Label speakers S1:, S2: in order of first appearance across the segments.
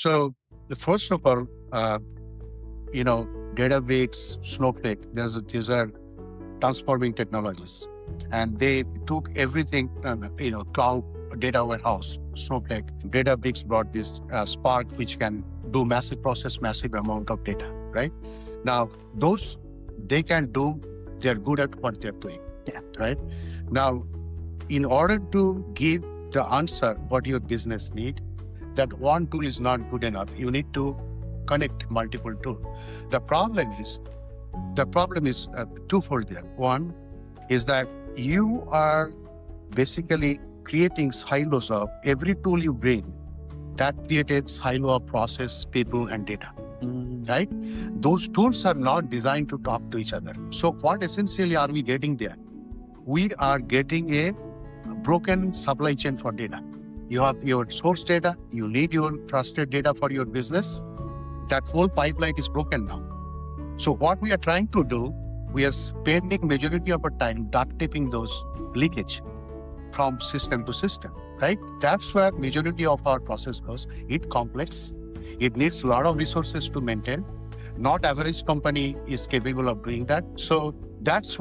S1: So, first of all, Databricks, Snowflake, these are transforming technologies. And they took everything, cloud, data warehouse, Snowflake. Databricks brought this Spark, which can do massive amount of data, right? Now, those they can do, they're good at what they're doing, right? Now, in order to give the answer what your business need, that one tool is not good enough. You need to connect multiple tools. The problem is twofold there. One is that you are basically creating silos of every tool you bring. That creates silo of process, people, and data. Right? Those tools are not designed to talk to each other. So what essentially are we getting there? We are getting a broken supply chain for data. You have your source data, you need your trusted data for your business. That whole pipeline is broken now. So what we are trying to do, we are spending majority of our time duct taping those leakage from system to system, right? That's where majority of our process goes. It's complex. It needs a lot of resources to maintain. Not average company is capable of doing that. So that's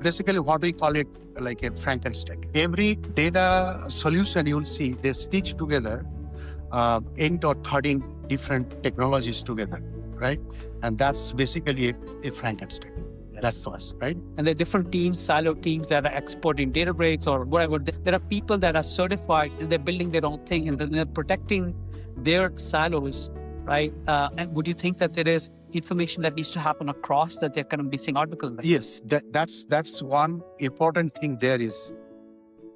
S1: basically what we call it, like a Frankenstein. Every data solution you'll see, they stitch together 8 or 13 different technologies together, right? And that's basically a Frankenstein. Yes. That's us, right?
S2: And there are different teams, silo teams that are expert in Databricks or whatever. There are people that are certified and they're building their own thing and then they're protecting their silos, right? And would you think that there is information that needs to happen across that they're kind of missing out because of that?
S1: Yes, that's one important thing there is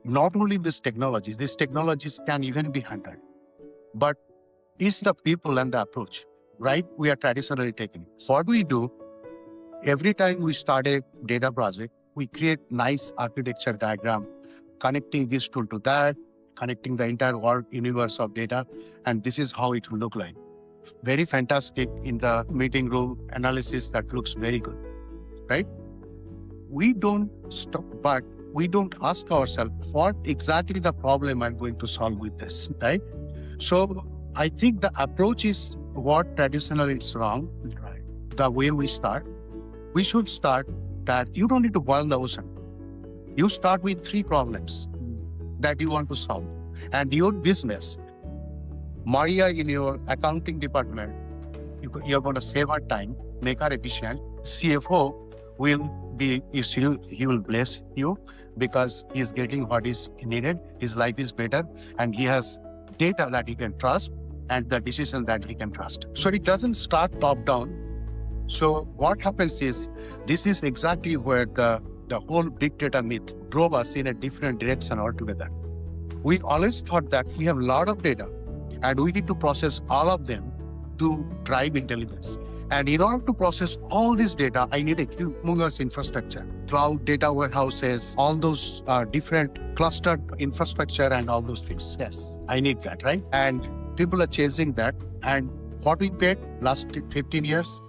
S1: not only these technologies can even be handled, but it's the people and the approach, right? We are traditionally taking. So what we do, every time we start a data project, we create nice architecture diagram, connecting this tool to that, connecting the entire world universe of data, and this is how it will look like. Very fantastic in the meeting room analysis that looks very good, right? We don't stop, but we don't ask ourselves, what exactly the problem I'm going to solve with this, right? So I think the approach is what traditionally is wrong, right? The way we start, we should start that you don't need to boil the ocean. You start with 3 problems that you want to solve. And your business, Maria in your accounting department, you're going to save her time, make her efficient. CFO he will bless you because he's getting what is needed. His life is better and he has data that he can trust and the decision that he can trust. So it doesn't start top down. So what happens is, this is exactly where the whole big data myth drove us in a different direction altogether. We always thought that we have a lot of data and we need to process all of them to drive intelligence. And in order to process all this data, I need a humongous infrastructure, cloud data warehouses, all those different clustered infrastructure and all those things.
S2: Yes.
S1: I need that, right? And people are chasing that. And what we paid last 15 years,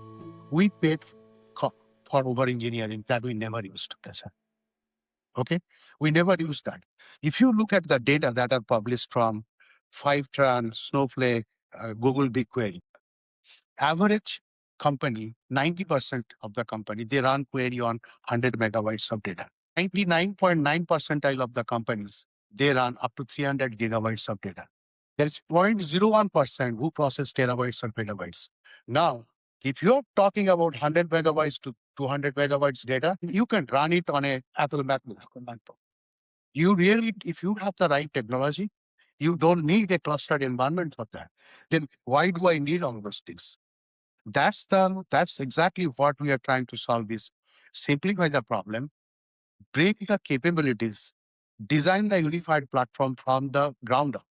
S1: we paid for overengineering that we never used. That's right. Okay? We never used that. If you look at the data that are published from Fivetran, Snowflake, Google BigQuery, average company, 90% of the company, they run query on 100 megabytes of data. 99.9 percentile of the companies, they run up to 300 gigabytes of data. There is 0.01% who process terabytes or petabytes. Now, if you're talking about 100 megabytes to 200 megabytes data, you can run it on a Apple MacBook. You really, if you have the right technology, you don't need a clustered environment for that. Then why do I need all those things? That's exactly what we are trying to solve is simplify the problem, break the capabilities, design the unified platform from the ground up.